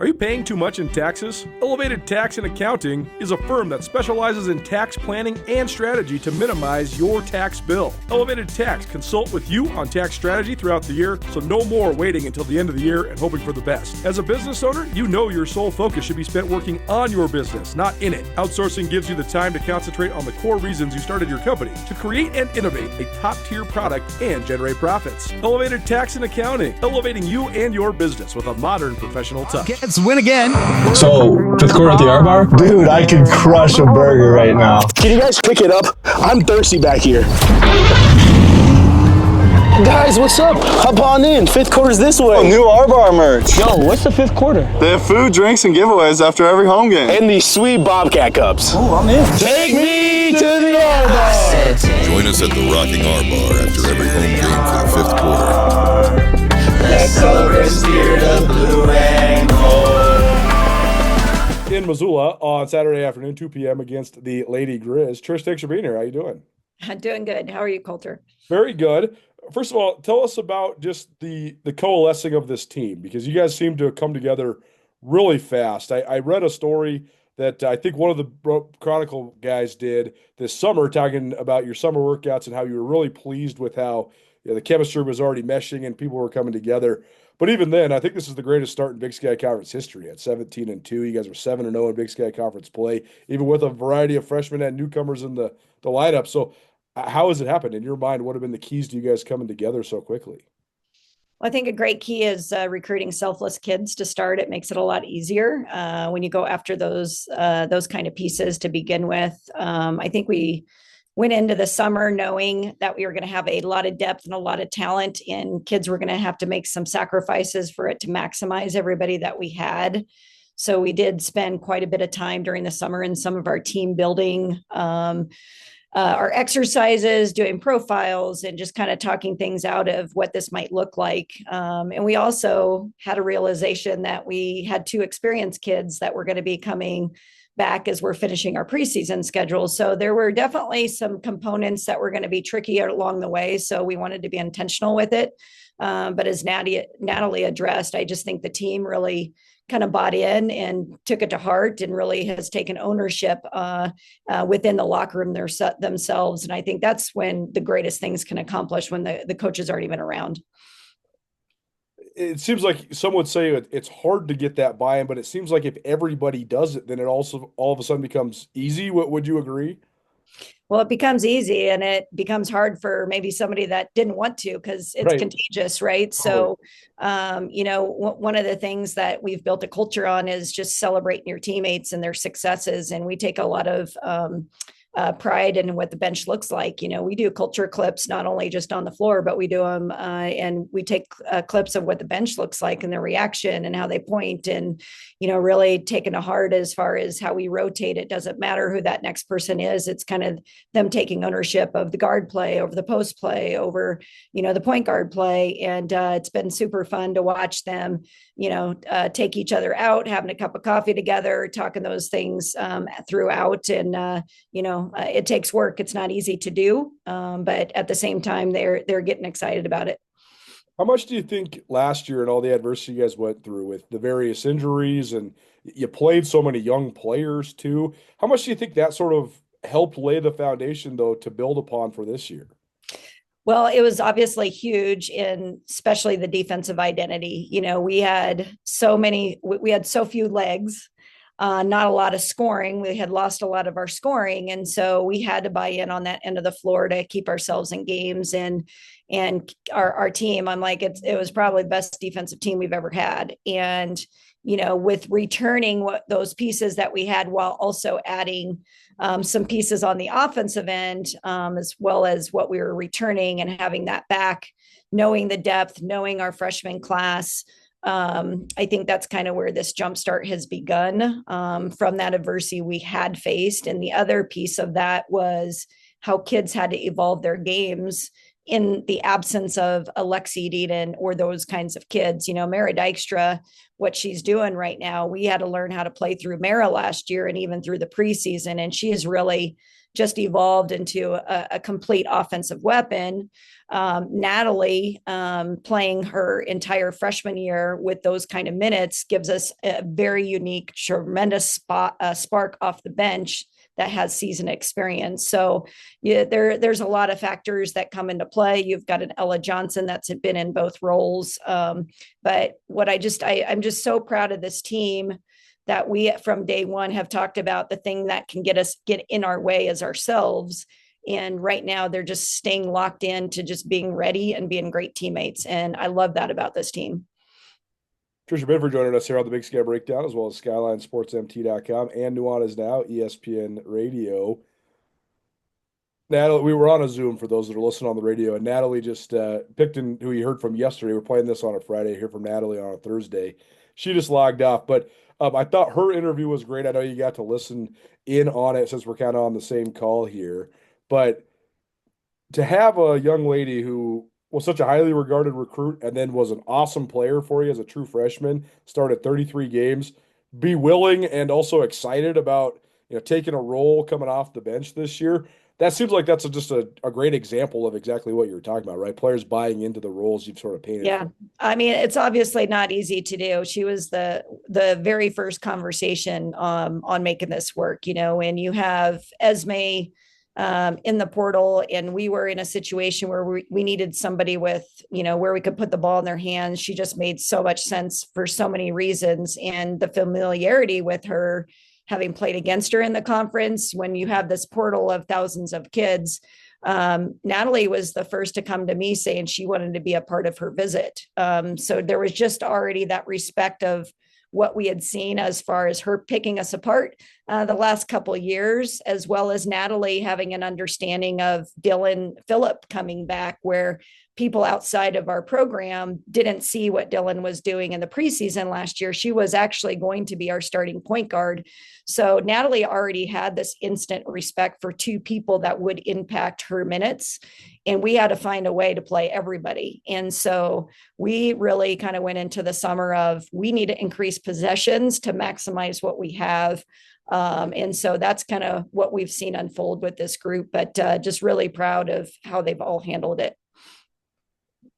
Are you paying too much in taxes? Elevated Tax and Accounting is a firm that specializes in tax planning and strategy to minimize your tax bill. Elevated Tax consult with you on tax strategy throughout the year, so no more waiting until the end of the year and hoping for the best. As a business owner, you know your sole focus should be spent working on your business, not in it. Outsourcing gives you the time to concentrate on the core reasons you started your company, to create and innovate a top-tier product and generate profits. Elevated Tax and Accounting, elevating you and your business with a modern professional touch. Let's win again. So, fifth quarter at the R Bar? Dude, I can crush a burger right now. Can you guys pick it up? I'm thirsty back here. Guys, what's up? Hop on in. Fifth quarter's this way. Oh, new R Bar merch. Yo, what's the fifth quarter? They have food, drinks, and giveaways after every home game. And these sweet Bobcat cups. Oh, I'm in. Take me to the R Bar. Join us at the Rocking R Bar after every home game for the fifth quarter. Let's celebrate the spirit of blue and gold. In Missoula on Saturday afternoon, 2 p.m. against the Lady Griz. Trish, thanks for being here. How you doing? I'm doing good. How are you, Coulter? Very good. First of all, tell us about just the coalescing of this team, because you guys seem to have come together really fast. I read a story that I think one of the Chronicle guys did this summer, talking about your summer workouts and how you were really pleased with how the chemistry was already meshing and people were coming together. But even then, I think this is the greatest start in Big Sky Conference history at 17-2. You guys were 7-0 in Big Sky Conference play, even with a variety of freshmen and newcomers in the lineup. So how has it happened? In your mind, what have been the keys to you guys coming together so quickly? Well, I think a great key is recruiting selfless kids to start. It makes it a lot easier when you go after those kind of pieces to begin with. I think we went into the summer knowing that we were going to have a lot of depth and a lot of talent, and kids were going to have to make some sacrifices for it to maximize everybody that we had. So we did spend quite a bit of time during the summer in some of our team building, our exercises, doing profiles, and just kind of talking things out of what this might look like. And we also had a realization that we had 2 experienced kids that were going to be coming back as we're finishing our preseason schedule. So there were definitely some components that were going to be tricky along the way. So we wanted to be intentional with it. But as Natalie addressed, I just think the team really kind of bought in and took it to heart and really has taken ownership within the locker room themselves. And I think that's when the greatest things can accomplish, when the coaches aren't even around. It seems like some would say it's hard to get that buy-in, but it seems like if everybody does it, then it also all of a sudden becomes easy. Would you agree? Well, it becomes easy, and it becomes hard for maybe somebody that didn't want to, because it's contagious, right? So, one of the things that we've built a culture on is just celebrating your teammates and their successes. And we take a lot of pride in what the bench looks like. We do culture clips, not only just on the floor, but we do them and we take clips of what the bench looks like and their reaction and how they point, and, really taken to heart as far as how we rotate. It doesn't matter who that next person is. It's kind of them taking ownership of the guard play, over the post play, over, the point guard play. And it's been super fun to watch them, take each other out, having a cup of coffee together, talking those things throughout. And, it takes work. It's not easy to do, but at the same time, they're getting excited about it. How much do you think last year and all the adversity you guys went through with the various injuries, and you played so many young players too, how much do you think that sort of helped lay the foundation, though, to build upon for this year? Well, it was obviously huge in especially the defensive identity. We had so few legs. Not a lot of scoring. We had lost a lot of our scoring. And so we had to buy in on that end of the floor to keep ourselves in games, and our team, I'm like, it was probably the best defensive team we've ever had. And, with returning those pieces that we had, while also adding some pieces on the offensive end, as well as what we were returning, and having that back, knowing the depth, knowing our freshman class, I think that's kind of where this jumpstart has begun from that adversity we had faced. And the other piece of that was how kids had to evolve their games in the absence of Alexi Deaton or those kinds of kids. Mara Dykstra, what she's doing right now, we had to learn how to play through Mara last year and even through the preseason. And she has really just evolved into a complete offensive weapon. Natalie, playing her entire freshman year with those kind of minutes, gives us a very unique, tremendous spark off the bench that has season experience. So yeah, there's a lot of factors that come into play. You've got an Ella Johnson that's been in both roles. But what I'm just so proud of this team that we from day one have talked about the thing that can get in our way as ourselves. And right now they're just staying locked in to just being ready and being great teammates. And I love that about this team. Tricia Binford joining us here on the Big Sky Breakdown, as well as SkylineSportsMT.com and Nuanez Now, ESPN Radio. Natalie, we were on a Zoom for those that are listening on the radio, and Natalie just Picton, who you heard from yesterday, we're playing this on a Friday, hear from Natalie on a Thursday. She just logged off, but I thought her interview was great. I know you got to listen in on it since we're kind of on the same call here, but to have a young lady who was such a highly regarded recruit and then was an awesome player for you as a true freshman, started 33 games, be willing and also excited about taking a role coming off the bench this year. That seems like that's just a great example of exactly what you're talking about, right? Players buying into the roles you've sort of painted. Yeah. I mean, it's obviously not easy to do. She was the very first conversation on making this work, and you have Esme in the portal, and we were in a situation where we needed somebody with, where we could put the ball in their hands. She just made so much sense for so many reasons, and the familiarity with her, having played against her in the conference, when you have this portal of thousands of kids. Natalie was the first to come to me saying she wanted to be a part of her visit. So there was just already that respect of what we had seen as far as her picking us apart the last couple of years, as well as Natalie having an understanding of Dylan Phillip coming back, where people outside of our program didn't see what Dylan was doing in the preseason last year. She was actually going to be our starting point guard. So Natalie already had this instant respect for two people that would impact her minutes. And we had to find a way to play everybody. And so we really kind of went into the summer of, we need to increase possessions to maximize what we have. And so that's kind of what we've seen unfold with this group, but just really proud of how they've all handled it.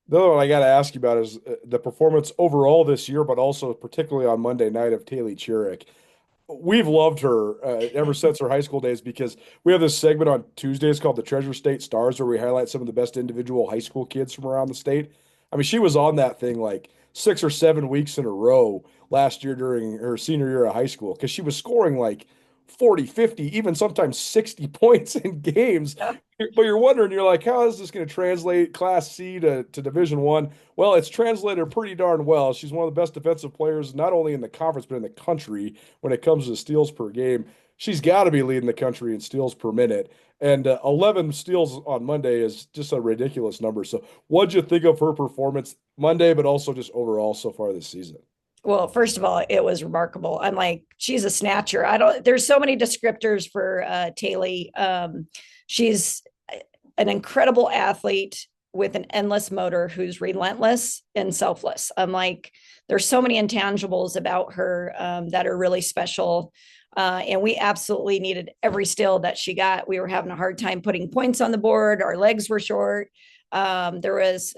The other one I got to ask you about is the performance overall this year, but also particularly on Monday night of Taylor Chiric. We've loved her ever since her high school days, because we have this segment on Tuesdays called the Treasure State Stars, where we highlight some of the best individual high school kids from around the state. I mean, she was on that thing like 6 or 7 weeks in a row last year during her senior year of high school, because she was scoring like 40, 50, even sometimes 60 points in games. Yeah. But you're wondering, you're like, how is this going to translate Class C to Division I? Well, it's translated pretty darn well. She's one of the best defensive players, not only in the conference, but in the country when it comes to steals per game. She's got to be leading the country in steals per minute. And 11 steals on Monday is just a ridiculous number. So what'd you think of her performance Monday, but also just overall so far this season? Well, first of all, it was remarkable. I'm like, she's a snatcher. There's so many descriptors for Taylor. She's an incredible athlete with an endless motor who's relentless and selfless. I'm like, there's so many intangibles about her that are really special. And we absolutely needed every steal that she got. We were having a hard time putting points on the board. Our legs were short. There was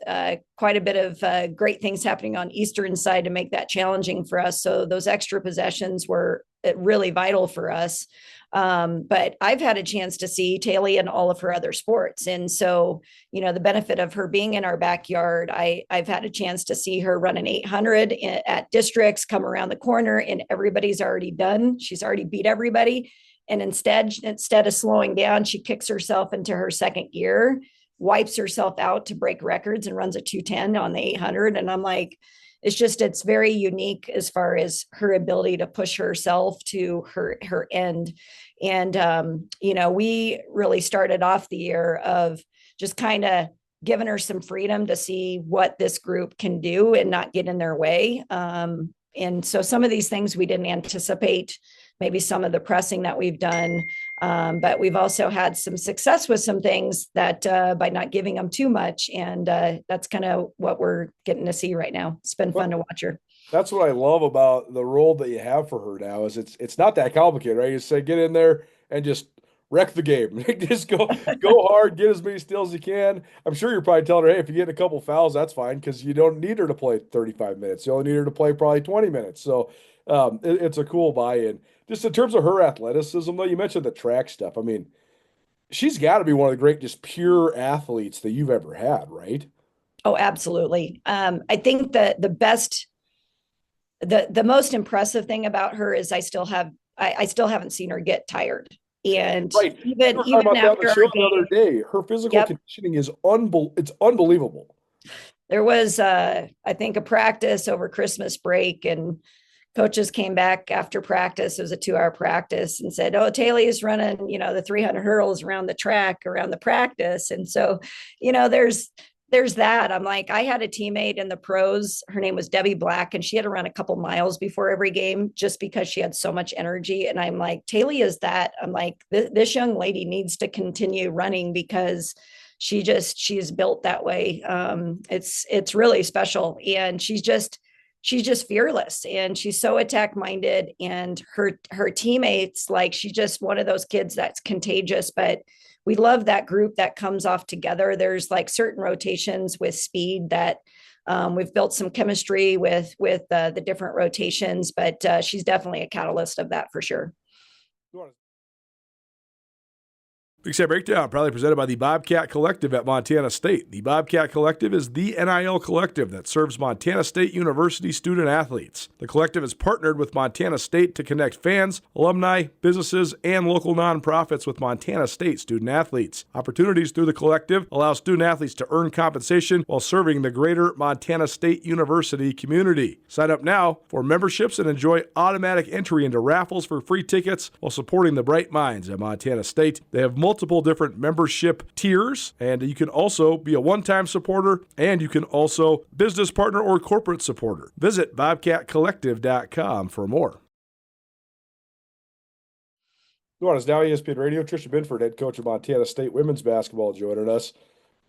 quite a bit of great things happening on Eastern side to make that challenging for us. So those extra possessions were really vital for us. But I've had a chance to see Taylor in all of her other sports. And so, the benefit of her being in our backyard, I've had a chance to see her run an 800 at districts, come around the corner, and everybody's already done. She's already beat everybody. And instead of slowing down, she kicks herself into her second gear, wipes herself out to break records, and runs a 210 on the 800. And I'm like, it's very unique as far as her ability to push herself to her end. And, we really started off the year of just kind of giving her some freedom to see what this group can do and not get in their way. And so some of these things we didn't anticipate, maybe some of the pressing that we've done. But we've also had some success with some things that by not giving them too much. And that's kind of what we're getting to see right now. It's been fun to watch her. That's what I love about the role that you have for her now is it's not that complicated, right? You say get in there and just wreck the game. Just go hard, get as many steals as you can. I'm sure you're probably telling her, hey, if you get a couple fouls, that's fine because you don't need her to play 35 minutes. You only need her to play probably 20 minutes. So it's a cool buy-in. Just in terms of her athleticism, though, you mentioned the track stuff. I mean, she's got to be one of the great, just pure athletes that you've ever had, right? Oh, absolutely. I think that the most impressive thing about her is I still haven't seen her get tired. And right. even about after that the other day, her physical conditioning is it's unbelievable. There was I think a practice over Christmas break, and coaches came back after practice. It was a 2-hour practice and said, "Oh, Taylor is running, the 300 hurdles around the track around the practice." And so, there's that. I'm like, I had a teammate in the pros. Her name was Debbie Black, and she had to run a couple miles before every game just because she had so much energy. And I'm like, Taylor is that. I'm like, this young lady needs to continue running because she's built that way. It's really special. And she's just fearless, and she's so attack minded, and her teammates, like, she's just one of those kids that's contagious. But we love that group that comes off together. There's like certain rotations with speed that we've built some chemistry with the different rotations, but she's definitely a catalyst of that for sure. Big Sky Breakdown, proudly presented by the Bobcat Collective at Montana State. The Bobcat Collective is the NIL collective that serves Montana State University student athletes. The collective has partnered with Montana State to connect fans, alumni, businesses, and local nonprofits with Montana State student athletes. Opportunities through the collective allow student athletes to earn compensation while serving the greater Montana State University community. Sign up now for memberships and enjoy automatic entry into raffles for free tickets while supporting the bright minds at Montana State. They have multiple different membership tiers, and you can also be a one-time supporter, and you can also business partner or corporate supporter. Visit bobcatcollective.com for more. Joining us now, ESPN Radio, Tricia Binford, head coach of Montana State women's basketball, joining us.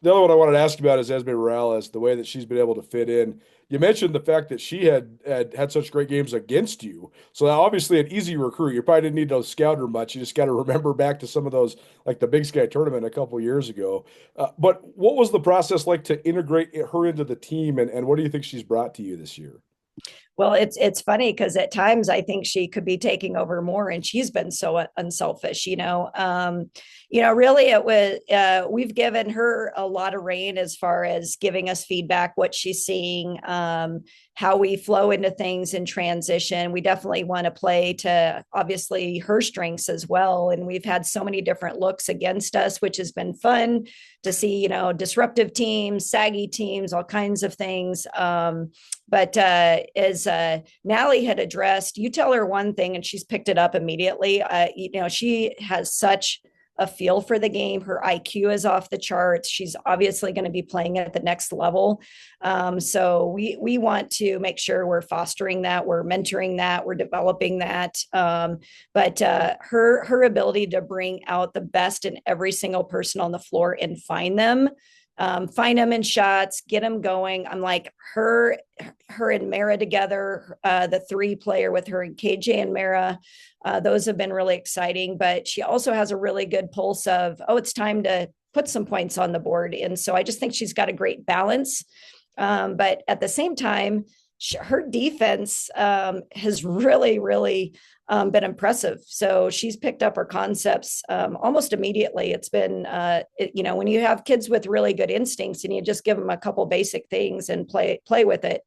The other one I wanted to ask you about is Esme Morales, the way that she's been able to fit in. You mentioned the fact that she had such great games against you. So obviously an easy recruit. You probably didn't need to scout her much. You just got to remember back to some of those, like the Big Sky tournament a couple years ago. But what was the process like to integrate her into the team, and what do you think she's brought to you this year? Well, it's funny because at times I think she could be taking over more, and she's been so unselfish. Really, it was we've given her a lot of rein as far as giving us feedback, what she's seeing, how we flow into things in transition. We definitely want to play to obviously her strengths as well, and we've had so many different looks against us, which has been fun to see. Disruptive teams, saggy teams, all kinds of things. But as Natalie had addressed, you tell her one thing and she's picked it up immediately. She has such a feel for the game. Her IQ is off the charts. She's obviously going to be playing at the next level. So we want to make sure we're fostering that, we're mentoring that, we're developing that. But her ability to bring out the best in every single person on the floor and find them in shots, get them going. I'm like, her and Mara together, the 3-player with her and KJ and Mara, those have been really exciting. But she also has a really good pulse of, it's time to put some points on the board. And so I just think she's got a great balance. But at the same time, her defense has really, really been impressive. So she's picked up her concepts almost immediately. It's been, when you have kids with really good instincts and you just give them a couple basic things and play with it,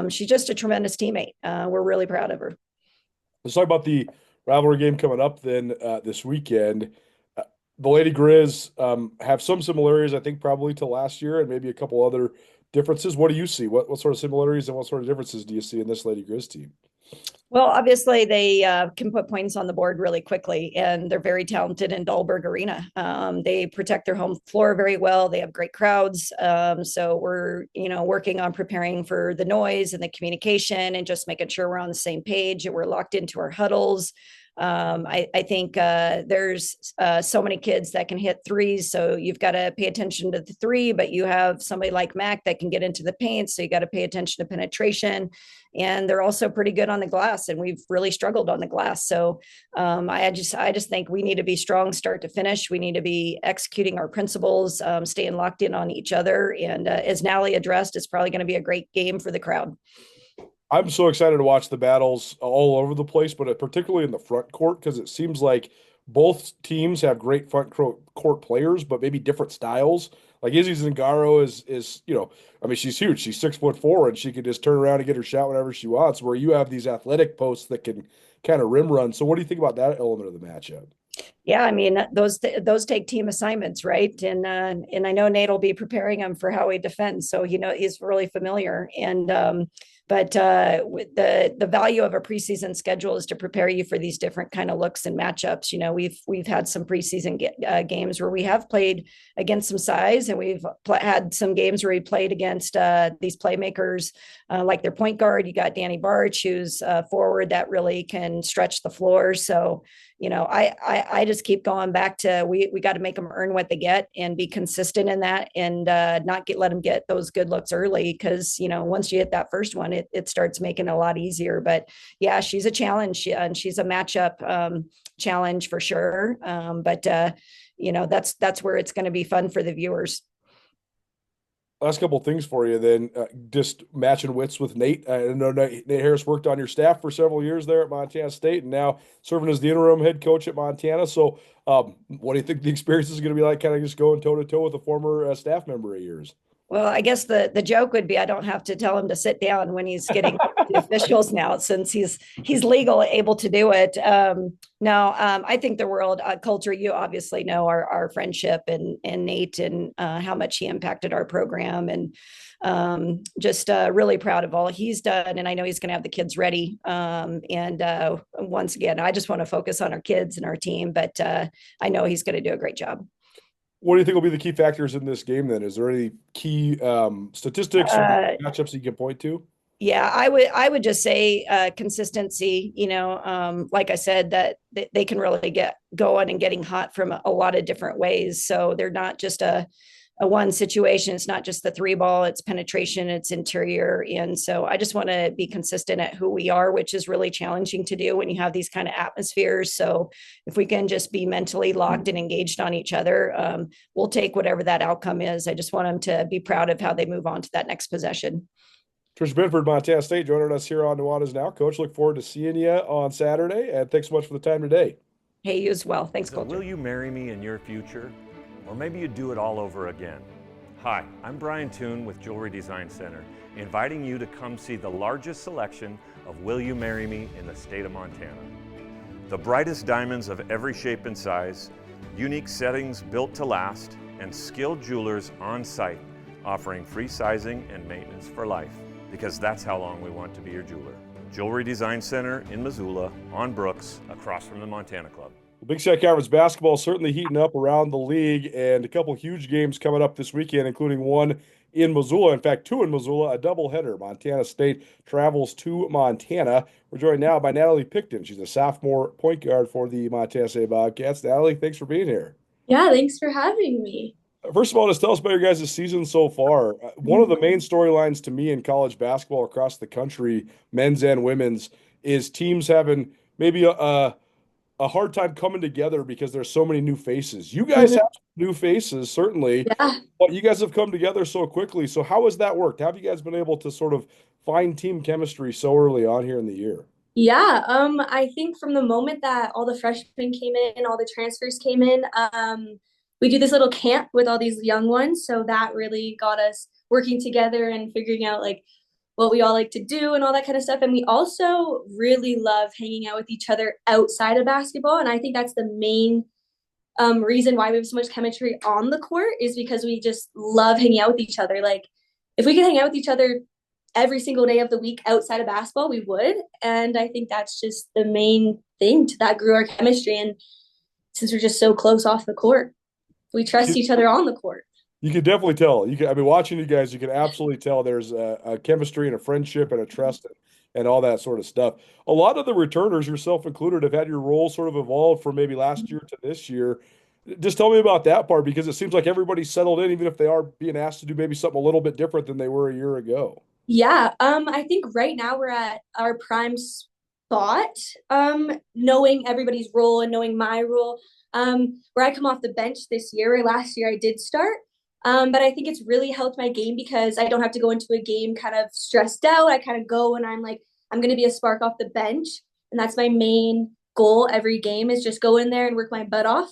she's just a tremendous teammate. We're really proud of her. Let's talk about the rivalry game coming up then this weekend. The Lady Griz have some similarities, I think, probably to last year, and maybe a couple other differences. What do you see? What sort of similarities and what sort of differences do you see in this Lady Griz team? Well, obviously they can put points on the board really quickly, and they're very talented in Dahlberg Arena. They protect their home floor very well. They have great crowds. So we're, working on preparing for the noise and the communication and just making sure we're on the same page and we're locked into our huddles. I think there's so many kids that can hit threes, so you've got to pay attention to the three, but you have somebody like Mac that can get into the paint, so you got to pay attention to penetration. And they're also pretty good on the glass. glass, and we've really struggled on the glass. So I just think we need to be strong start to finish. We need to be executing our principles, staying locked in on each other. And as Natalie addressed, it's probably going to be a great game for the crowd. I'm so excited to watch the battles all over the place, but particularly in the front court, because it seems like both teams have great court players, but maybe different styles. Like Izzy Zingaro is I mean, she's huge. She's 6'4", and she can just turn around and get her shot whenever she wants. Where you have these athletic posts that can kind of rim run. So, what do you think about that element of the matchup? Yeah, I mean those take team assignments, right? And I know Nate will be preparing him for how he defends, so he's really familiar. And but with the value of a preseason schedule is to prepare you for these different kind of looks and matchups. We've had some preseason games where we have played against some size, and we've had some games where we played against these playmakers, like their point guard. You got Danny Barch, who's forward that really can stretch the floor. So I just keep going back to we got to make them earn what they get and be consistent in that, and not let them get those good looks early, because once you hit that first one, it starts making it a lot easier. But yeah, she's a challenge, and she's a matchup challenge for sure. But that's where it's going to be fun for the viewers. Last couple of things for you then. Just matching wits with Nate. I know Nate Harris worked on your staff for several years there at Montana State, and now serving as the interim head coach at Montana. So what do you think the experience is going to be like, kind of just going toe-to-toe with a former staff member of yours? Well, I guess the joke would be I don't have to tell him to sit down when he's getting the officials now, since he's legal able to do it. I think the world culture, you obviously know our friendship and Nate, and how much he impacted our program, and just really proud of all he's done. And I know he's going to have the kids ready. Once again, I just want to focus on our kids and our team, but I know he's going to do a great job. What do you think will be the key factors in this game then? Is there any key statistics or matchups you can point to? Yeah, I would just say consistency. Like I said, that they can really get going and getting hot from a lot of different ways. So they're not just a one situation. It's not just the three ball, it's penetration, it's interior. And so I just want to be consistent at who we are, which is really challenging to do when you have these kind of atmospheres. So if we can just be mentally locked and engaged on each other, we'll take whatever that outcome is. I just want them to be proud of how they move on to that next possession. Tricia Binford, Montana State, joining us here on Nuanez Now. Coach, look forward to seeing you on Saturday, and thanks so much for the time today. Hey, you as well. Thanks, Coach. Will you marry me in your future? Or maybe you do it all over again. Hi, I'm Brian Toon with Jewelry Design Center, inviting you to come see the largest selection of Will You Marry Me in the state of Montana. The brightest diamonds of every shape and size, unique settings built to last, and skilled jewelers on site, offering free sizing and maintenance for life, because that's how long we want to be your jeweler. Jewelry Design Center in Missoula, on Brooks, across from the Montana Club. Big Sky Conference basketball certainly heating up around the league, and a couple huge games coming up this weekend, including one in Missoula. In fact, two in Missoula, a doubleheader. Montana State travels to Montana. We're joined now by Natalie Picton. She's a sophomore point guard for the Montana State Bobcats. Natalie, thanks for being here. Yeah, thanks for having me. First of all, just tell us about your guys' season so far. One of the main storylines to me in college basketball across the country, men's and women's, is teams having maybe a hard time coming together because there's so many new faces. You guys have new faces, certainly, but you guys have come together so quickly. So how has that worked? How have you guys been able to sort of find team chemistry so early on here in the year? Yeah, I think from the moment that all the freshmen came in, all the transfers came in, we do this little camp with all these young ones. So that really got us working together and figuring out like what we all like to do and all that kind of stuff. And we also really love hanging out with each other outside of basketball. And I think that's the main reason why we have so much chemistry on the court, is because we just love hanging out with each other. Like if we could hang out with each other every single day of the week outside of basketball, we would. And I think that's just the main thing that grew our chemistry. And since we're just so close off the court, we trust each other on the court. You can definitely tell. I mean, watching you guys, you can absolutely tell there's a chemistry and a friendship and a trust and all that sort of stuff. A lot of the returners, yourself included, have had your role sort of evolved from maybe last year to this year. Just tell me about that part, because it seems like everybody's settled in, even if they are being asked to do maybe something a little bit different than they were a year ago. Yeah, I think right now we're at our prime thought, knowing everybody's role and knowing my role. Where I come off the bench this year, or last year I did start. But I think it's really helped my game because I don't have to go into a game kind of stressed out. I kind of go and I'm like, I'm going to be a spark off the bench. And that's my main goal every game is just go in there and work my butt off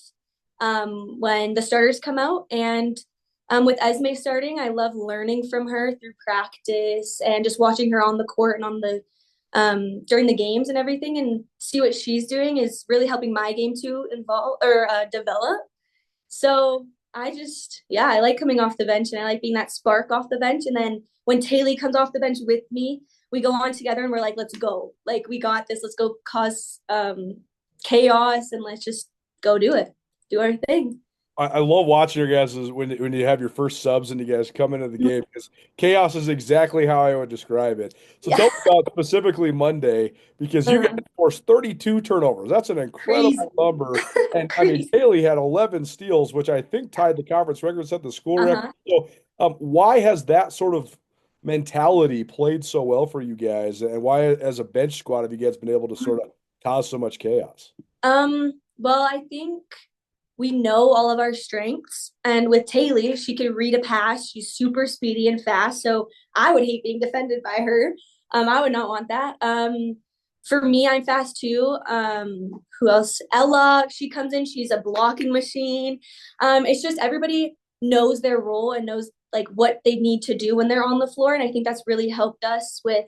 when the starters come out. And with Esme starting, I love learning from her through practice and just watching her on the court and on the during the games and everything, and see what she's doing is really helping my game to involve or develop. So I like coming off the bench and I like being that spark off the bench. And then when Taylor comes off the bench with me, we go on together and we're like, let's go. Like, we got this. Let's go cause chaos and let's just go do it. Do our thing. I love watching your guys when you have your first subs and you guys come into the game because chaos is exactly how I would describe it. So tell me about specifically Monday because you guys forced 32 turnovers. That's an incredible number. And I mean, Haley had 11 steals, which I think tied the conference record, set the school record. So why has that sort of mentality played so well for you guys? And why, as a bench squad, have you guys been able to sort of cause so much chaos? Well, I think we know all of our strengths. And with Taylor, she can read a pass. She's super speedy and fast. So I would hate being defended by her. I would not want that. For me, I'm fast too. Who else? Ella, she comes in. She's a blocking machine. It's just everybody knows their role and knows like what they need to do when they're on the floor. And I think that's really helped us with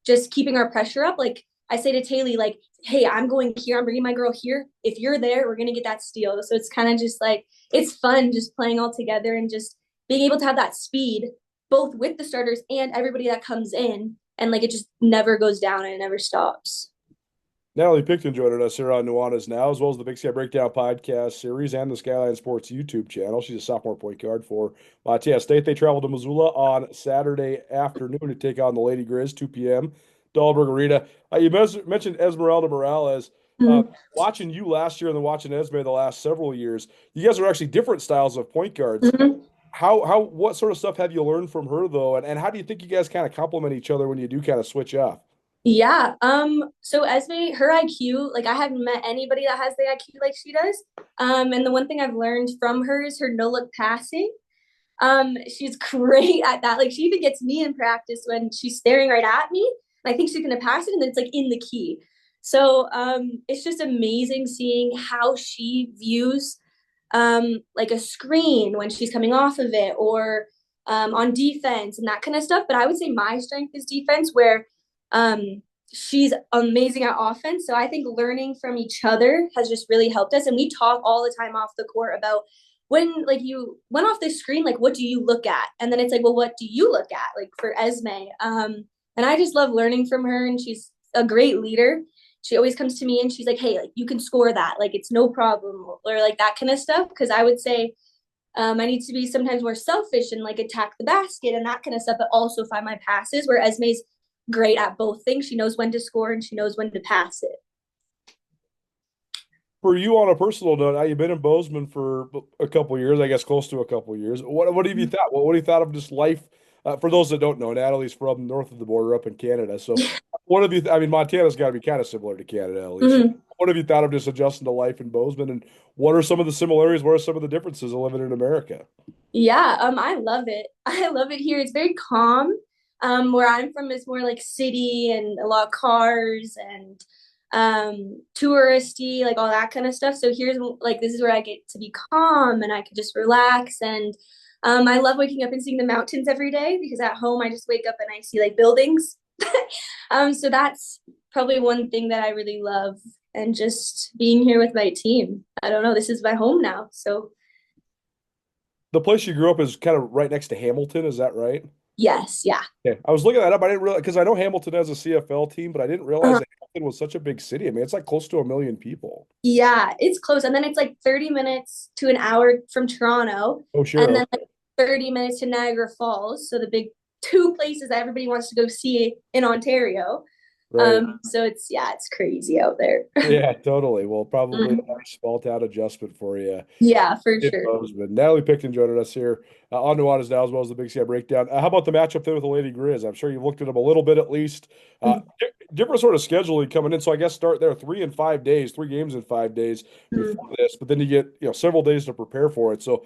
just keeping our pressure up. Like I say to Taylor, like, hey, I'm going here. I'm bringing my girl here. If you're there, we're going to get that steal. So it's kind of just like, it's fun just playing all together and just being able to have that speed, both with the starters and everybody that comes in. And like, it just never goes down and it never stops. Natalie Picton joining us here on Nuanez Now, as well as the Big Sky Breakdown podcast series and the Skyline Sports YouTube channel. She's a sophomore point guard for Montana State. They travel to Missoula on Saturday afternoon to take on the Lady Griz, 2 p.m. Dahlberg Arena. You mentioned Esmeralda Morales. Watching you last year and then watching Esme the last several years, you guys are actually different styles of point guards. What sort of stuff have you learned from her, though? And how do you think you guys kind of complement each other when you do kind of switch off? Yeah. So Esme, her IQ, like I haven't met anybody that has the IQ like she does. And the one thing I've learned from her is her no-look passing. She's great at that. Like she even gets me in practice when she's staring right at me. And I think she's going to pass it and then it's like in the key. So it's just amazing seeing how she views like a screen when she's coming off of it or on defense and that kind of stuff. But I would say my strength is defense where she's amazing at offense. So I think learning from each other has just really helped us. And we talk all the time off the court about when like you went off the screen, like what do you look at? And then it's like, well, what do you look at? Like for Esme. And I just love learning from her and she's a great leader. She always comes to me and she's like, hey, like you can score that. Like it's no problem or like that kind of stuff. Cause I would say I need to be sometimes more selfish and like attack the basket and that kind of stuff, but also find my passes where Esme's great at both things. She knows when to score and she knows when to pass it. For you on a personal note, now you've been in Bozeman for a couple of years, I guess close to a couple of years. What have you thought? What have you thought of just life? For those that don't know, Natalie's from north of the border up in Canada. So what have you, I mean, Montana's got to be kind of similar to Canada at least. What have you thought of just adjusting to life in Bozeman and what are some of the similarities? What are some of the differences of living in America? Yeah, I love it. I love it here. It's very calm. Where I'm from is more like city and a lot of cars and touristy, like all that kind of stuff. So here's like this is where I get to be calm and I can just relax. And I love waking up and seeing the mountains every day because at home I just wake up and I see like buildings. So that's probably one thing that I really love and just being here with my team. I don't know, this is my home now. So the place you grew up is kind of right next to Hamilton, is that right? Yes, yeah. Okay. I was looking that up. I didn't realize because I know Hamilton has a CFL team, but I didn't realize that Hamilton was such a big city. I mean, it's like close to 1 million people. Yeah, it's close. And then it's like 30 minutes to an hour from Toronto. Oh, sure. And then like 30 minutes to Niagara Falls. So the big two places that everybody wants to go see in Ontario. Right. So it's crazy out there. Yeah, totally. Well, probably Mhm. a nice small town adjustment for you. Yeah, for It sure. was, but Natalie Picton joining us here on Nuanez now, as well as the Big Sky Breakdown. How about the matchup there with the Lady Griz? I'm sure you've looked at them a little bit at least. Mhm. Different sort of scheduling coming in. So I guess start there 3 and 5 days, 3 games in 5 days before this, but then you get several days to prepare for it. So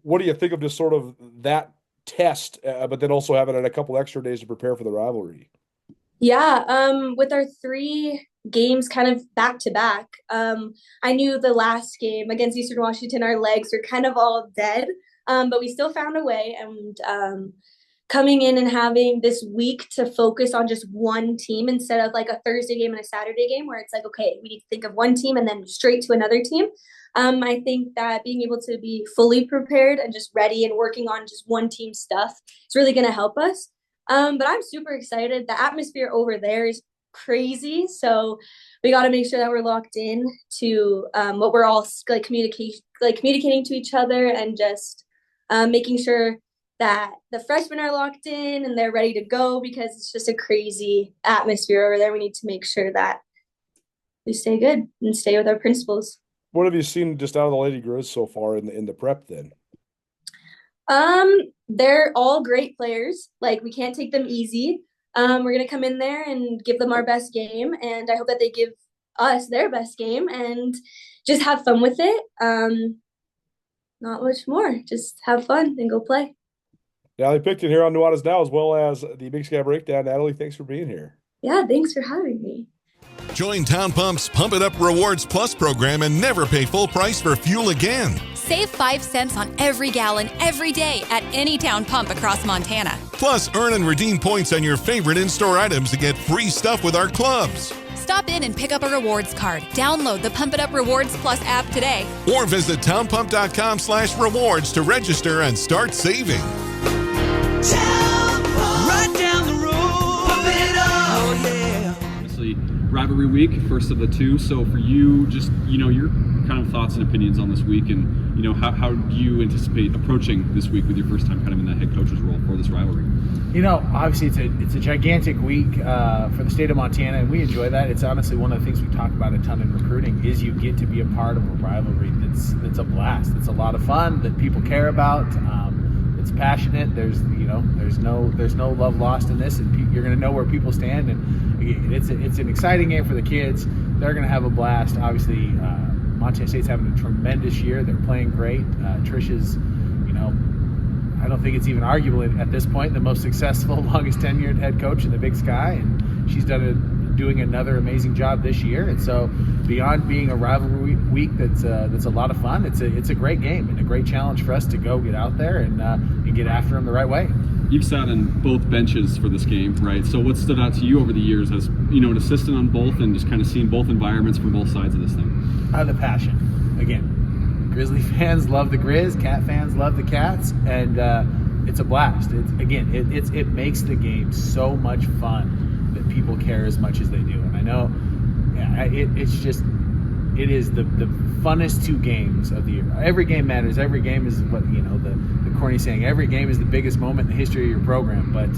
what do you think of just sort of that test, but then also having a couple extra days to prepare for the rivalry? Yeah, with our 3 games kind of back to back, I knew the last game against Eastern Washington, our legs were kind of all dead, but we still found a way. And coming in and having this week to focus on just one team instead of like a Thursday game and a Saturday game where it's like, okay, we need to think of one team and then straight to another team. I think that being able to be fully prepared and just ready and working on just one team stuff is really going to help us. But I'm super excited. The atmosphere over there is crazy. So we got to make sure that we're locked in to what we're all like communicating to each other, and just making sure that the freshmen are locked in and they're ready to go, because it's just a crazy atmosphere over there. We need to make sure that we stay good and stay with our principals. What have you seen just out of the Lady Griz so far in the prep then? They're all great players. Like, we can't take them easy. We're gonna come in there and give them our best game, and I hope that they give us their best game and just have fun with it. Not much more. Just have fun and go play. Natalie Picton here on Nuanez Now, as well as the Big Sky Breakdown. Natalie, thanks for being here. Yeah, thanks for having me. Join Town Pump's Pump It Up Rewards Plus program and never pay full price for fuel again. Save 5 cents on every gallon every day at any Town Pump across Montana. Plus, earn and redeem points on your favorite in-store items to get free stuff with our clubs. Stop in and pick up a rewards card. Download the Pump It Up Rewards Plus app today. Or visit townpump.com/rewards to register and start saving. Town Pump. Right down the road. Pump it up. Oh, yeah. Obviously, rivalry week, first of the 2. So for you, just, your kind of thoughts and opinions on this week, and, how do you anticipate approaching this week with your first time kind of in that head coach's role for this rivalry? Obviously it's a gigantic week for the state of Montana, and we enjoy that. It's honestly one of the things we talk about a ton in recruiting, is you get to be a part of a rivalry that's a blast. It's a lot of fun, that people care about. It's passionate. There's no love lost in this, and you're going to know where people stand. And it's an exciting game for the kids. They're going to have a blast. Obviously, Montana State's having a tremendous year. They're playing great. Tricia's, I don't think it's even arguable at this point, the most successful, longest tenured head coach in the Big Sky, and she's doing another amazing job this year. And so, beyond being a rivalry week that's a lot of fun, it's a great game and a great challenge for us to go get out there and get after them the right way. You've sat on both benches for this game, right? So what stood out to you over the years as, an assistant on both, and just kind of seeing both environments from both sides of this thing? The passion. Again, Grizzly fans love the Grizz, Cat fans love the Cats, and it's a blast. It makes the game so much fun that people care as much as they do. And I know it is the funnest 2 games of the year. Every game matters. Every game is what, the corny saying, every game is the biggest moment in the history of your program. But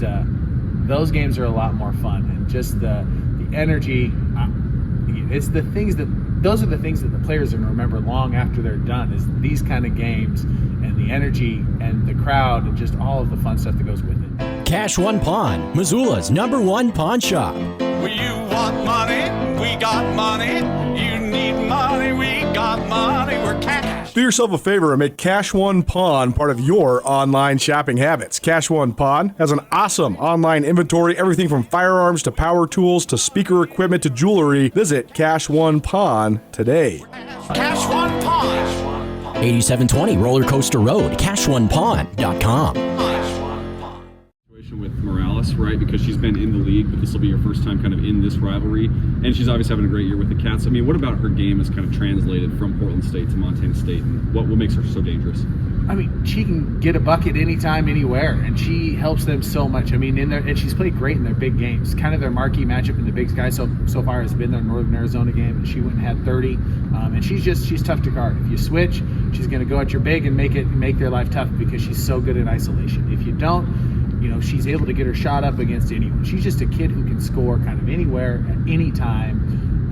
those games are a lot more fun, and just the energy. Those are the things that the players are going to remember long after they're done, is these kind of games and the energy and the crowd and just all of the fun stuff that goes with it. Cash One Pawn, Missoula's #1 pawn shop. You want money? We got money. You need money? We got money. We're cash. Do yourself a favor and make Cash One Pawn part of your online shopping habits. Cash One Pawn has an awesome online inventory, everything from firearms to power tools to speaker equipment to jewelry. Visit Cash One Pawn today. Cash One Pawn. 8720 Roller Coaster Road, CashOnePawn.com. With Morales, right? Because she's been in the league, but this will be her first time kind of in this rivalry, and she's obviously having a great year with the Cats. I mean, what about her game is kind of translated from Portland State to Montana State, and what makes her so dangerous? I mean, she can get a bucket anytime, anywhere, and she helps them so much. I mean, and she's played great in their big games. Kind of their marquee matchup in the Big Sky so far has been their Northern Arizona game, and she went and had 30. And she's tough to guard. If you switch, she's going to go at your big and make their life tough, because she's so good in isolation. If you don't, she's able to get her shot up against anyone. She's just a kid who can score kind of anywhere at any time,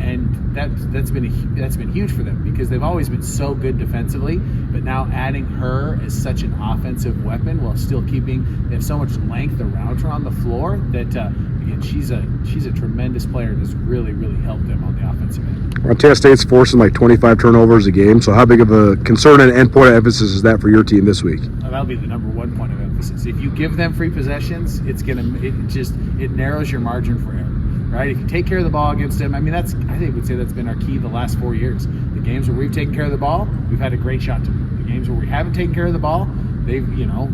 and that's been huge for them because they've always been so good defensively. But now adding her as such an offensive weapon while still they have so much length around her on the floor that again, she's a tremendous player and has really helped them on the offensive end. Montana State's forcing like 25 turnovers a game. So how big of a concern and point of emphasis is that for your team this week? That'll be the number one point of emphasis. If you give them free possessions, it narrows your margin for error. Right? If you take care of the ball against them, I would say that's been our key the last 4 years. The games where we've taken care of the ball, we've had a great shot to them. The games where we haven't taken care of the ball, they've,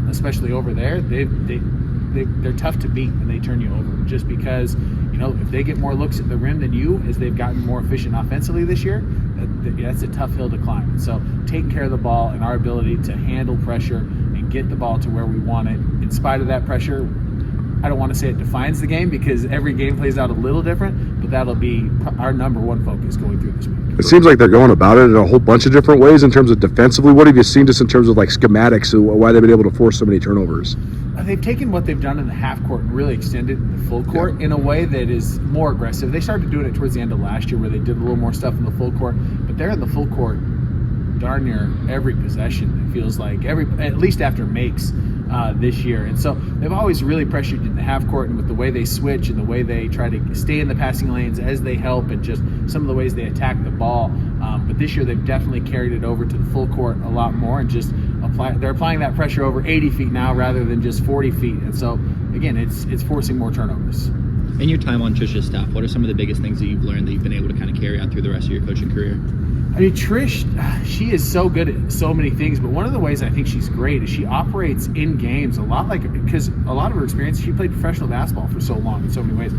especially over there, they're tough to beat and they turn you over just because, if they get more looks at the rim than you as they've gotten more efficient offensively this year, that's a tough hill to climb. So taking care of the ball and our ability to handle pressure and get the ball to where we want it, in spite of that pressure, I don't want to say it defines the game because every game plays out a little different, but that'll be our number one focus going through this week. It seems like they're going about it in a whole bunch of different ways in terms of defensively. What have you seen just in terms of like schematics, why they've been able to force so many turnovers? They've taken what they've done in the half court and really extended it in the full court in a way that is more aggressive. They started doing it towards the end of last year where they did a little more stuff in the full court, but they're in the full court darn near every possession. It feels like at least after makes this year. And so they've always really pressured in the half court and with the way they switch and the way they try to stay in the passing lanes as they help and just some of the ways they attack the ball. But this year they've definitely carried it over to the full court a lot more and just they're applying that pressure over 80 feet now rather than just 40 feet. And so again, it's forcing more turnovers. In your time on Tricia's staff, what are some of the biggest things that you've learned that you've been able to kind of carry out through the rest of your coaching career? Trish, she is so good at so many things, but one of the ways I think she's great is she operates in games a lot because a lot of her experience, she played professional basketball for so long in so many ways.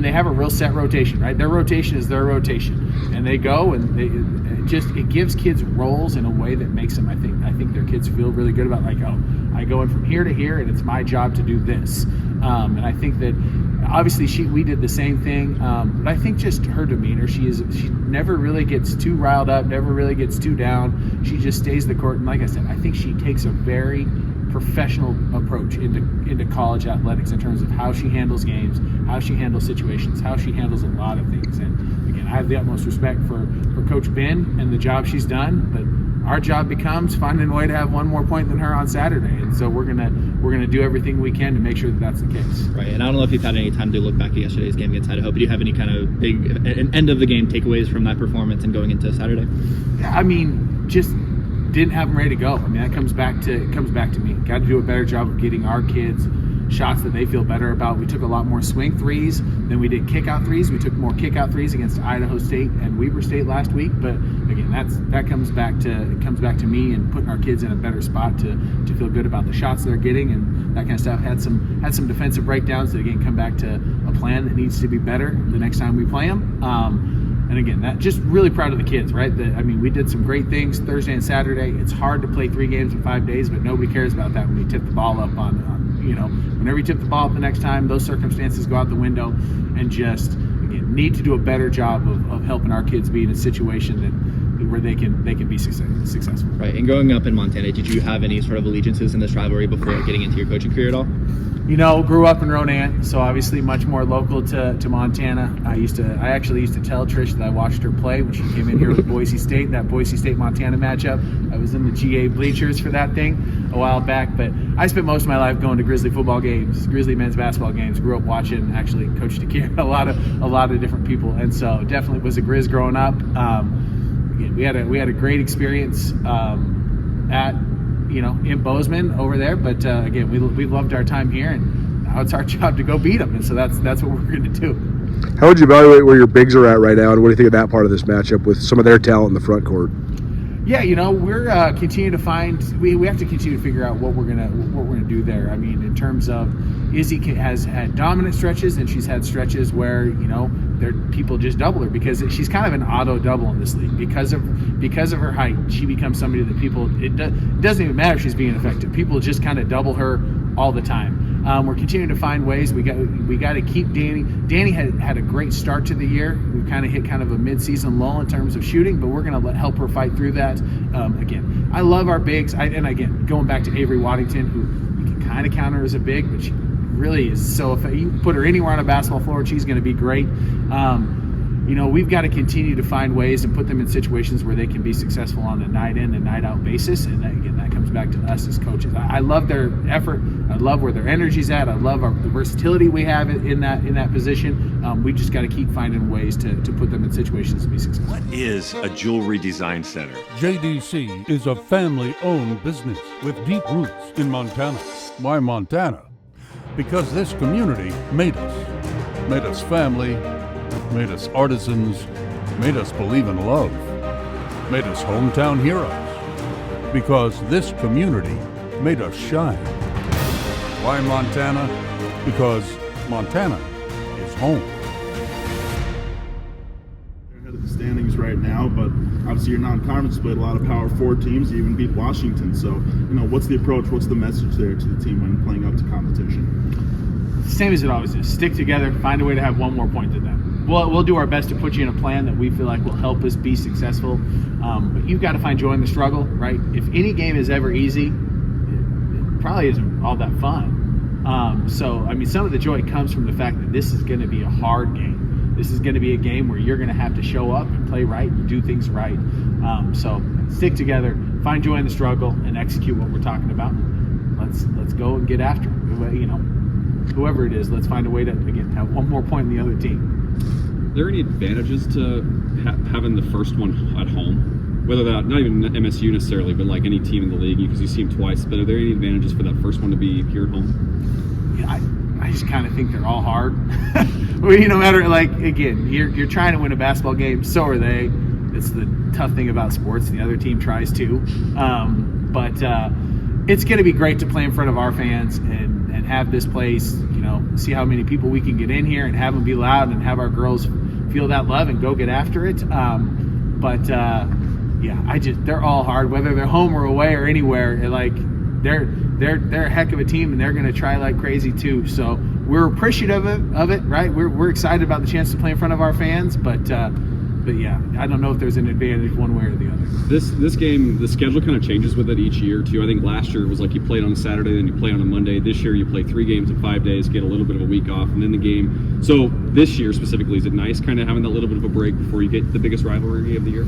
They have a real set rotation, right? Their rotation is their rotation, and they go and it gives kids roles in a way that makes them, I think their kids feel really good about I go in from here to here and it's my job to do this. And I think that obviously we did the same thing, but I think just her demeanor, she never really gets too riled up, never really gets too down. She just stays the court, and like I said, I think she takes a very professional approach into college athletics in terms of how she handles games, how she handles situations, how she handles a lot of things. And again, I have the utmost respect for Coach Ben and the job she's done, but our job becomes finding a way to have one more point than her on Saturday, and so we're gonna do everything we can to make sure that that's the case. Right, and I don't know if you've had any time to look back at yesterday's game against Idaho, but do you have any kind of big end of the game takeaways from that performance and going into Saturday? Yeah, just didn't have them ready to go. That comes back to me. Got to do a better job of getting our kids shots that they feel better about. We took a lot more swing threes than we did kick out threes. We took more kick out threes against Idaho State and Weber State last week. But again, that comes back to me and putting our kids in a better spot to feel good about the shots they're getting and that kind of stuff. Had some defensive breakdowns that again come back to a plan that needs to be better the next time we play them. And again, that just really proud of the kids, right? We did some great things Thursday and Saturday. It's hard to play 3 games in 5 days, but nobody cares about that when you tip the ball up whenever you tip the ball up the next time, those circumstances go out the window, and just again need to do a better job of helping our kids be in a situation where they can be successful. Right, and growing up in Montana, did you have any sort of allegiances in this rivalry before getting into your coaching career at all? Grew up in Ronan, so obviously much more local to Montana. I actually used to tell Trish that I watched her play when she came in here with Boise State, that Boise State-Montana matchup. I was in the GA bleachers for that thing a while back, but I spent most of my life going to Grizzly football games, Grizzly men's basketball games. Grew up watching, actually Coach DeKeer, a lot of different people, and so definitely was a Grizz growing up. Again, we had a great experience in Bozeman over there, but again, we loved our time here, and now it's our job to go beat them, and so that's what we're going to do. How would you evaluate where your bigs are at right now, and what do you think of that part of this matchup with some of their talent in the front court? Yeah, we're continuing to find. We have to continue to figure out what we're gonna do there. In terms of Izzy has had dominant stretches, and she's had stretches where people just double her because she's kind of an auto double in this league because of her height. She becomes somebody that it doesn't even matter if she's being effective. People just kind of double her all the time. We're continuing to find ways. We got to keep Danny. Danny had a great start to the year. We've kind of hit kind of a mid-season lull in terms of shooting, but we're going to help her fight through that. Again, I love our bigs. And again, going back to Avery Waddington, who you can kind of count her as a big, but she really is so effective. You can put her anywhere on a basketball floor and she's going to be great. We've got to continue to find ways and put them in situations where they can be successful on a night in and night out basis. And that comes back to us as coaches. I love their effort. I love where their energy's at. I love the versatility we have in that position. We just got to keep finding ways to put them in situations to be successful. What is a jewelry design center? JDC is a family-owned business with deep roots in Montana. Why Montana? Because this community made us family, made us artisans, made us believe in love, made us hometown heroes. Because this community made us shine. Why Montana? Because Montana is home. They're ahead of the standings right now, but obviously your non-conference played a lot of Power 4 teams. You even beat Washington. So, what's the approach? What's the message there to the team when playing up to competition? Same as it always is. Stick together, find a way to have one more point than them. We'll do our best to put you in a plan that we feel like will help us be successful. But you've got to find joy in the struggle, right? If any game is ever easy, it probably isn't all that fun. Some of the joy comes from the fact that this is going to be a hard game. This is going to be a game where you're going to have to show up and play right and do things right. So stick together, find joy in the struggle, and execute what we're talking about. Let's go and get after it. Whoever it is, let's find a way to, again, have one more point in the other team. Are there any advantages to having the first one at home? Whether that, not even MSU necessarily, but like any team in the league, because you see them twice, but are there any advantages for that first one to be here at home? Yeah, I just kind of think they're all hard. No matter, again, you're trying to win a basketball game, so are they. It's the tough thing about sports. The other team tries too. But it's going to be great to play in front of our fans and have this place, see how many people we can get in here and have them be loud and have our girls feel that love and go get after it. They're all hard, whether they're home or away or anywhere. They're a heck of a team and they're going to try like crazy too. So we're appreciative of it, right? We're excited about the chance to play in front of our fans, but yeah, I don't know if there's an advantage one way or the other. This game, the schedule kind of changes with it each year too. I think last year it was like you played on a Saturday, then you play on a Monday. This year you play 3 games in 5 days, get a little bit of a week off, and then the game. So this year specifically, is it nice kind of having that little bit of a break before you get the biggest rivalry of the year?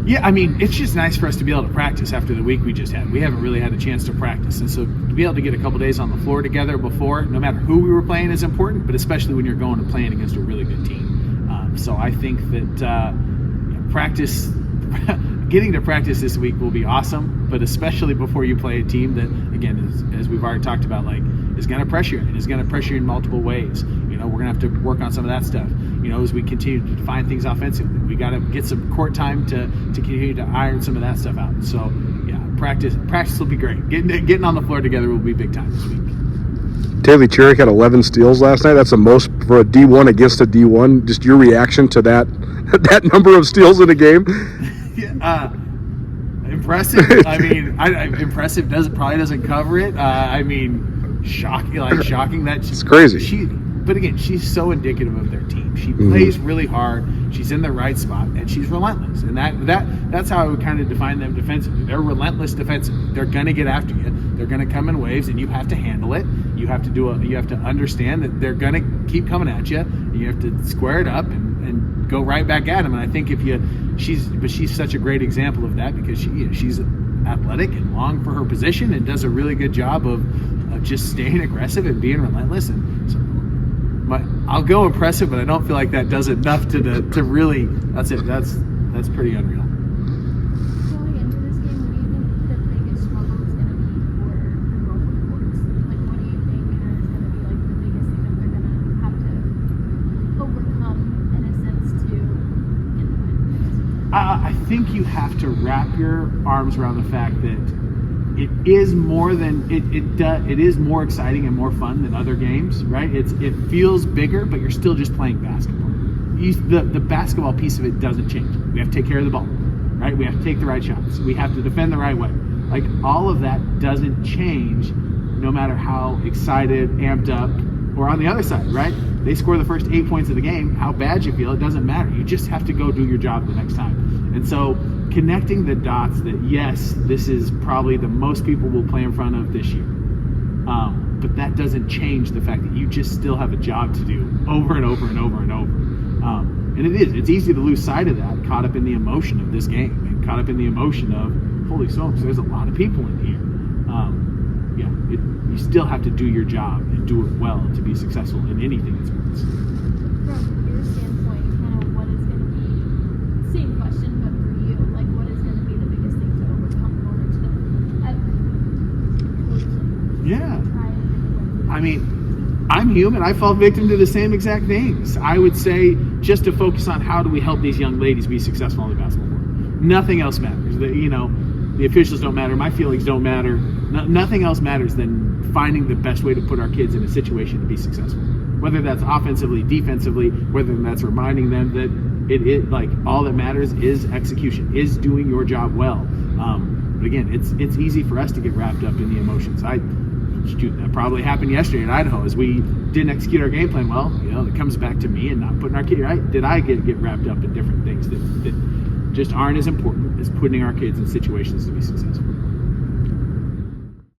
Yeah, it's just nice for us to be able to practice after the week we just had. We haven't really had a chance to practice, and so to be able to get a couple days on the floor together before, no matter who we were playing, is important, but especially when you're going and playing against a really good team. So I think that getting to practice this week will be awesome, but especially before you play a team that, again, as we've already talked about, is going to pressure you and is going to pressure you in multiple ways. We're going to have to work on some of that stuff. As we continue to define things offensively, we got to get some court time to continue to iron some of that stuff out. So yeah, practice will be great. Getting on the floor together will be big time this week. Natalie Picton had 11 steals last night. That's the most for a D1 against a D1. Just your reaction to that number of steals in a game? Yeah, impressive. Impressive probably doesn't cover it. Shocking that it's crazy. But again, she's so indicative of their team. She plays really hard. She's in the right spot, and she's relentless. And that's how I would kind of define them defensively. They're relentless defensively. They're gonna get after you. They're gonna come in waves, and you have to handle it. You have to understand that they're gonna keep coming at you. You have to square it up and go right back at them. And I think she's such a great example of that because she's athletic and long for her position and does a really good job of just staying aggressive and being relentless. And so I'll go impressive, but I don't feel like that does enough to really. That's it. That's pretty unreal. Going into this game, what do you think the biggest struggle is going to be for both courts? What do you think is going to be the biggest thing that they're going to have to overcome in a sense to get the win? I think you have to wrap your arms around the fact that it is more than it is more exciting and more fun than other games, right? It feels bigger, but you're still just playing basketball. The basketball piece of it doesn't change. We have to take care of the ball, right? We have to take the right shots. We have to defend the right way. All of that doesn't change no matter how excited, amped up, or on the other side, right? They score the first 8 points of the game. How bad you feel, it doesn't matter. You just have to go do your job the next time. And so connecting the dots that, yes, this is probably the most people will play in front of this year. But that doesn't change the fact that you just still have a job to do over and over and over and over. And it's easy to lose sight of that, caught up in the emotion of this game and caught up in the emotion of, holy smokes, there's a lot of people in here. You still have to do your job and do it well to be successful in anything in sports. From your standpoint, kind of what is going to be, same question, but for you, like what is going to be the biggest thing to overcome in order to Yeah. I mean, I'm human. I fall victim to the same exact things. I would say just to focus on how do we help these young ladies be successful on the basketball court. Nothing else matters. The officials don't matter. My feelings don't matter. Nothing else matters than finding the best way to put our kids in a situation to be successful. Whether that's offensively, defensively, whether that's reminding them that it like all that matters is execution, is doing your job well. But again, it's easy for us to get wrapped up in the emotions. That probably happened yesterday in Idaho as we didn't execute our game plan well. It comes back to me and not putting our kid right. Did I get wrapped up in different things that just aren't as important as putting our kids in situations to be successful?